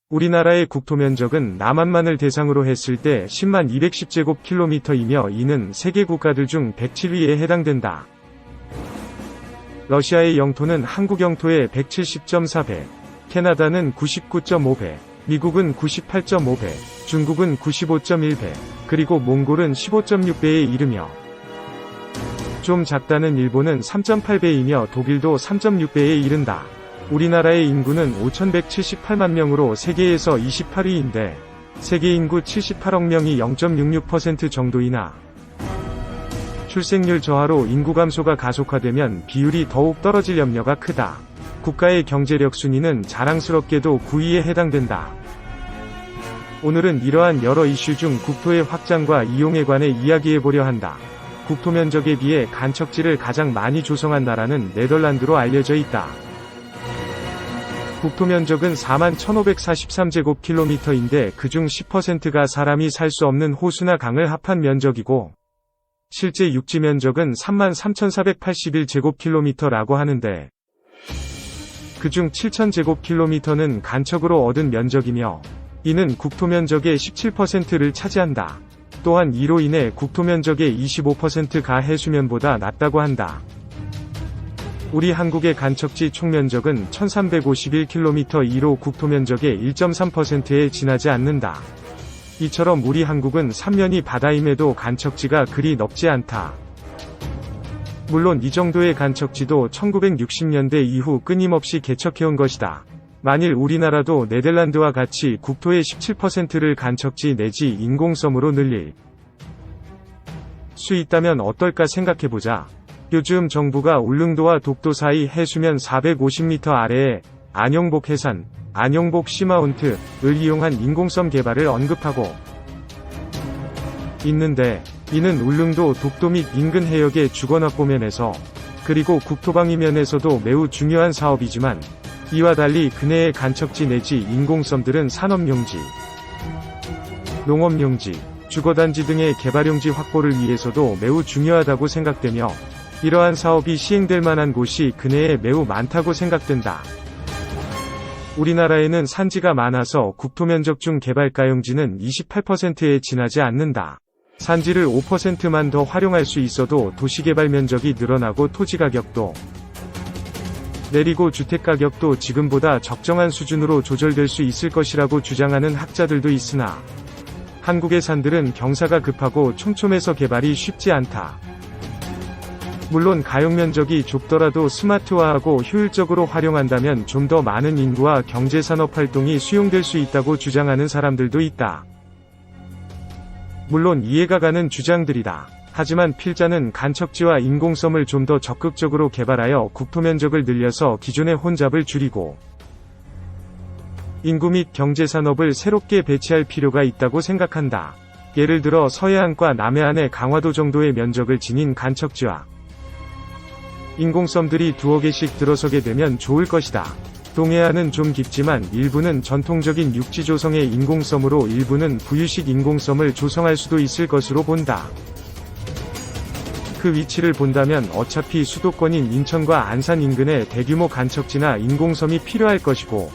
우리나라의 국토 면적은 남한만을 대상으로 했을 때 10만 210제곱킬로미터이며 이는 세계 국가들 중 107위에 해당된다. 러시아의 영토는 한국 영토의 170.4배, 캐나다는 99.5배, 미국은 98.5배, 중국은 95.1배, 그리고 몽골은 15.6배에 이르며 좀 작다는 일본은 3.8배이며 독일도 3.6배에 이른다. 우리나라의 인구는 5,178만 명으로 세계에서 28위인데 세계 인구 78억 명이 0.66% 정도이나 출생률 저하로 인구 감소가 가속화되면 비율이 더욱 떨어질 염려가 크다. 국가의 경제력 순위는 자랑스럽게도 9위에 해당된다. 오늘은 이러한 여러 이슈 중 국토의 확장과 이용에 관해 이야기해보려 한다. 국토 면적에 비해 간척지를 가장 많이 조성한 나라는 네덜란드로 알려져 있다. 국토 면적은 4만 1,543제곱킬로미터인데 그중 10%가 사람이 살 수 없는 호수나 강을 합한 면적이고 실제 육지 면적은 3만 3,481제곱킬로미터라고 하는데 그중 7,000제곱킬로미터는 간척으로 얻은 면적이며 이는 국토 면적의 17%를 차지한다. 또한 이로 인해 국토 면적의 25%가 해수면보다 낮다고 한다. 우리 한국의 간척지 총면적은 1351km 이로 국토 면적의 1.3%에 지나지 않는다. 이처럼 우리 한국은 삼면이 바다임에도 간척지가 그리 넓지 않다. 물론 이 정도의 간척지도 1960년대 이후 끊임없이 개척해온 것이다. 만일 우리나라도 네덜란드와 같이 국토의 17%를 간척지 내지 인공섬으로 늘릴 수 있다면 어떨까 생각해보자. 요즘 정부가 울릉도와 독도 사이 해수면 450m 아래에 안용복 해산, 안용복 시마운트를 이용한 인공섬 개발을 언급하고 있는데 이는 울릉도 독도 및 인근 해역의 주거확보 면에서 그리고 국토방위 면에서도 매우 중요한 사업이지만 이와 달리 근해의 간척지 내지 인공섬들은 산업용지, 농업용지, 주거단지 등의 개발용지 확보를 위해서도 매우 중요하다고 생각되며 이러한 사업이 시행될 만한 곳이 근해에 매우 많다고 생각된다. 우리나라에는 산지가 많아서 국토면적 중 개발가용지는 28%에 지나지 않는다. 산지를 5%만 더 활용할 수 있어도 도시개발 면적이 늘어나고 토지가격도 내리고 주택가격도 지금보다 적정한 수준으로 조절될 수 있을 것이라고 주장하는 학자들도 있으나 한국의 산들은 경사가 급하고 촘촘해서 개발이 쉽지 않다. 물론 가용면적이 좁더라도 스마트화하고 효율적으로 활용한다면 좀 더 많은 인구와 경제산업활동이 수용될 수 있다고 주장하는 사람들도 있다. 물론 이해가 가는 주장들이다. 하지만 필자는 간척지와 인공섬을 좀 더 적극적으로 개발하여 국토면적을 늘려서 기존의 혼잡을 줄이고 인구 및 경제산업을 새롭게 배치할 필요가 있다고 생각한다. 예를 들어 서해안과 남해안의 강화도 정도의 면적을 지닌 간척지와 인공섬들이 두어 개씩 들어서게 되면 좋을 것이다. 동해안은 좀 깊지만 일부는 전통적인 육지 조성의 인공섬으로 일부는 부유식 인공섬을 조성할 수도 있을 것으로 본다. 그 위치를 본다면 어차피 수도권인 인천과 안산 인근에 대규모 간척지나 인공섬이 필요할 것이고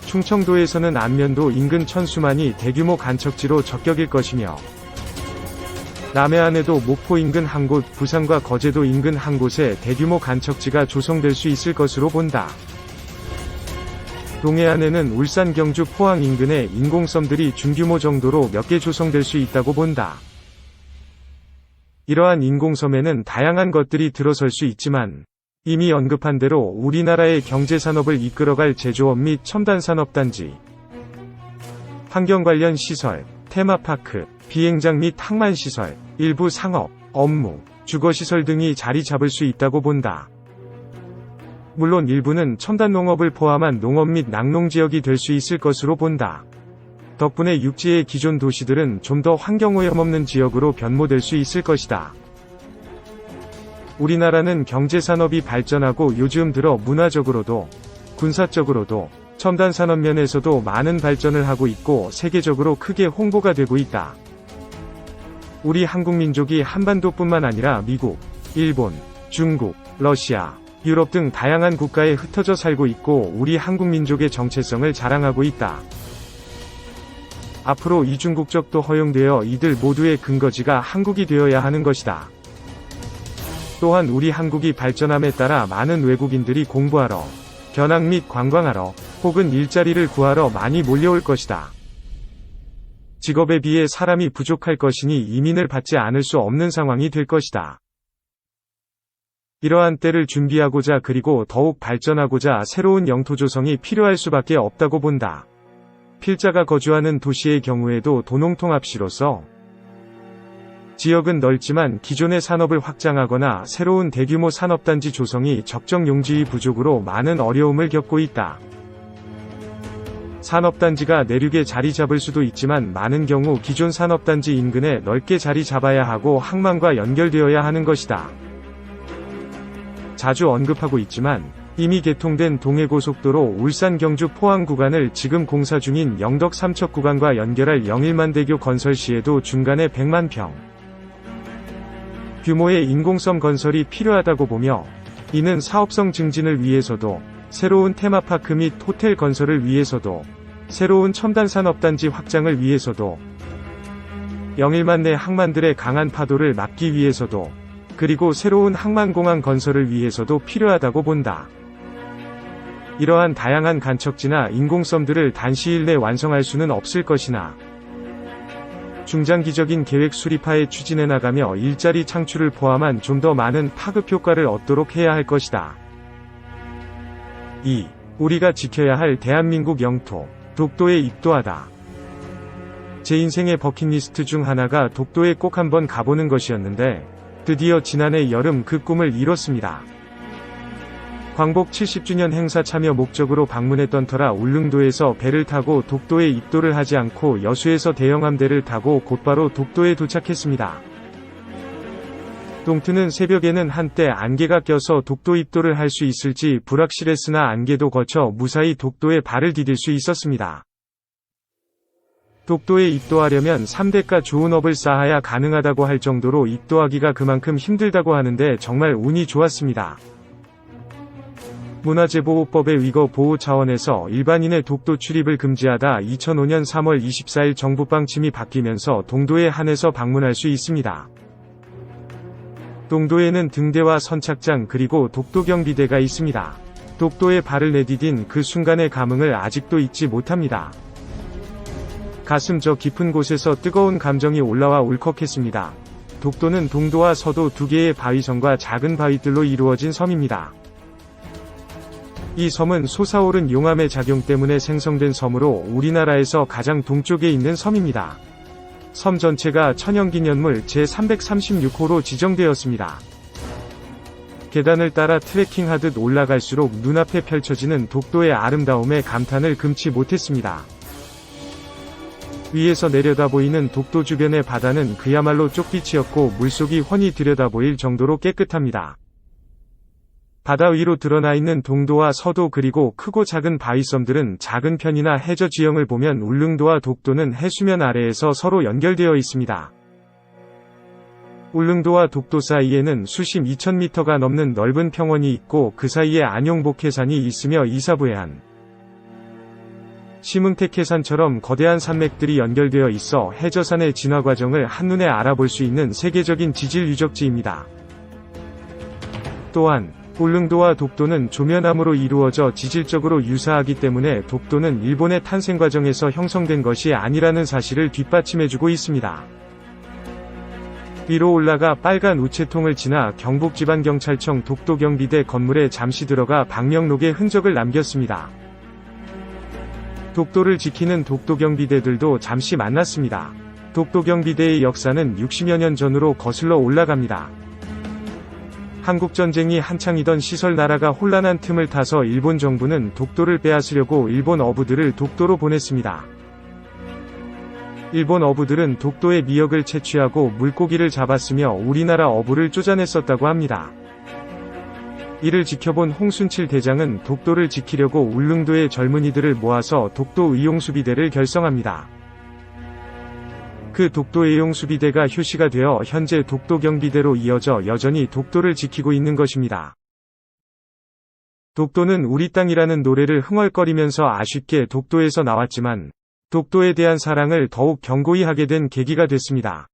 충청도에서는 안면도 인근 천수만이 대규모 간척지로 적격일 것이며 남해안에도 목포 인근 한 곳, 부산과 거제도 인근 한 곳에 대규모 간척지가 조성될 수 있을 것으로 본다. 동해안에는 울산, 경주, 포항 인근에 인공섬들이 중규모 정도로 몇 개 조성될 수 있다고 본다. 이러한 인공섬에는 다양한 것들이 들어설 수 있지만 이미 언급한 대로 우리나라의 경제산업을 이끌어갈 제조업 및 첨단산업단지, 환경 관련 시설, 테마파크, 비행장 및 항만시설, 일부 상업, 업무, 주거시설 등이 자리 잡을 수 있다고 본다. 물론 일부는 첨단농업을 포함한 농업 및 낙농지역이 될 수 있을 것으로 본다. 덕분에 육지의 기존 도시들은 좀 더 환경오염 없는 지역으로 변모될 수 있을 것이다. 우리나라는 경제산업이 발전하고 요즘 들어 문화적으로도 군사적으로도 첨단산업 면에서도 많은 발전을 하고 있고 세계적으로 크게 홍보가 되고 있다. 우리 한국민족이 한반도뿐만 아니라 미국, 일본, 중국, 러시아, 유럽 등 다양한 국가에 흩어져 살고 있고 우리 한국민족의 정체성을 자랑하고 있다. 앞으로 이중국적도 허용되어 이들 모두의 근거지가 한국이 되어야 하는 것이다. 또한 우리 한국이 발전함에 따라 많은 외국인들이 공부하러, 견학 및 관광하러, 혹은 일자리를 구하러 많이 몰려올 것이다. 직업에 비해 사람이 부족할 것이니 이민을 받지 않을 수 없는 상황이 될 것이다. 이러한 때를 준비하고자 그리고 더욱 발전하고자 새로운 영토 조성이 필요할 수밖에 없다고 본다. 필자가 거주하는 도시의 경우에도 도농통합시로서 지역은 넓지만 기존의 산업을 확장하거나 새로운 대규모 산업단지 조성이 적정 용지의 부족으로 많은 어려움을 겪고 있다. 산업단지가 내륙에 자리 잡을 수도 있지만 많은 경우 기존 산업단지 인근에 넓게 자리 잡아야 하고 항만과 연결되어야 하는 것이다. 자주 언급하고 있지만 이미 개통된 동해고속도로 울산 경주 포항 구간을 지금 공사 중인 영덕 삼척 구간과 연결할 영일만대교 건설 시에도 중간에 100만 평 규모의 인공섬 건설이 필요하다고 보며, 이는 사업성 증진을 위해서도, 새로운 테마파크 및 호텔 건설을 위해서도, 새로운 첨단 산업단지 확장을 위해서도, 영일만 내 항만들의 강한 파도를 막기 위해서도, 그리고 새로운 항만공항 건설을 위해서도 필요하다고 본다. 이러한 다양한 간척지나 인공섬들을 단시일 내 완성할 수는 없을 것이나 중장기적인 계획 수립하에 추진해 나가며 일자리 창출을 포함한 좀 더 많은 파급 효과를 얻도록 해야 할 것이다. 2. 우리가 지켜야 할 대한민국 영토, 독도에 입도하다. 제 인생의 버킷리스트 중 하나가 독도에 꼭 한번 가보는 것이었는데 드디어 지난해 여름 그 꿈을 이뤘습니다. 광복 70주년 행사 참여 목적으로 방문했던 터라 울릉도에서 배를 타고 독도에 입도를 하지 않고 여수에서 대형함대를 타고 곧바로 독도에 도착했습니다. 동트는 새벽에는 한때 안개가 껴서 독도 입도를 할 수 있을지 불확실했으나 안개도 거쳐 무사히 독도에 발을 디딜 수 있었습니다. 독도에 입도하려면 3대가 좋은 업을 쌓아야 가능하다고 할 정도로 입도하기가 그만큼 힘들다고 하는데 정말 운이 좋았습니다. 문화재보호법의 위거 보호 차원에서 일반인의 독도 출입을 금지하다 2005년 3월 24일 정부 방침이 바뀌면서 동도에 한해서 방문할 수 있습니다. 동도에는 등대와 선착장 그리고 독도경비대가 있습니다. 독도에 발을 내디딘 그 순간의 감흥을 아직도 잊지 못합니다. 가슴 저 깊은 곳에서 뜨거운 감정이 올라와 울컥했습니다. 독도는 동도와 서도 두 개의 바위섬과 작은 바위들로 이루어진 섬입니다. 이 섬은 솟아오른 용암의 작용 때문에 생성된 섬으로 우리나라에서 가장 동쪽에 있는 섬입니다. 섬 전체가 천연기념물 제336호로 지정되었습니다. 계단을 따라 트레킹하듯 올라갈수록 눈앞에 펼쳐지는 독도의 아름다움에 감탄을 금치 못했습니다. 위에서 내려다 보이는 독도 주변의 바다는 그야말로 쪽빛이었고 물속이 훤히 들여다보일 정도로 깨끗합니다. 바다 위로 드러나 있는 동도와 서도 그리고 크고 작은 바위섬들은 작은 편이나 해저 지형을 보면 울릉도와 독도는 해수면 아래에서 서로 연결되어 있습니다. 울릉도와 독도 사이에는 수심 2000m가 넘는 넓은 평원이 있고 그 사이에 안용복해산이 있으며 이사부해안, 심흥택해산처럼 거대한 산맥들이 연결되어 있어 해저산의 진화 과정을 한눈에 알아볼 수 있는 세계적인 지질 유적지입니다. 또한 울릉도와 독도는 조면암으로 이루어져 지질적으로 유사하기 때문에 독도는 일본의 탄생 과정에서 형성된 것이 아니라는 사실을 뒷받침해주고 있습니다. 위로 올라가 빨간 우체통을 지나 경북지방경찰청 독도경비대 건물에 잠시 들어가 방명록의 흔적을 남겼습니다. 독도를 지키는 독도경비대들도 잠시 만났습니다. 독도경비대의 역사는 60여 년 전으로 거슬러 올라갑니다. 한국전쟁이 한창이던 시설 나라가 혼란한 틈을 타서 일본 정부는 독도를 빼앗으려고 일본 어부들을 독도로 보냈습니다. 일본 어부들은 독도의 미역을 채취하고 물고기를 잡았으며 우리나라 어부를 쫓아냈었다고 합니다. 이를 지켜본 홍순칠 대장은 독도를 지키려고 울릉도의 젊은이들을 모아서 독도 의용수비대를 결성합니다. 그 독도 의용수비대가 효시가 되어 현재 독도경비대로 이어져 여전히 독도를 지키고 있는 것입니다. 독도는 우리 땅이라는 노래를 흥얼거리면서 아쉽게 독도에서 나왔지만 독도에 대한 사랑을 더욱 견고히 하게 된 계기가 됐습니다.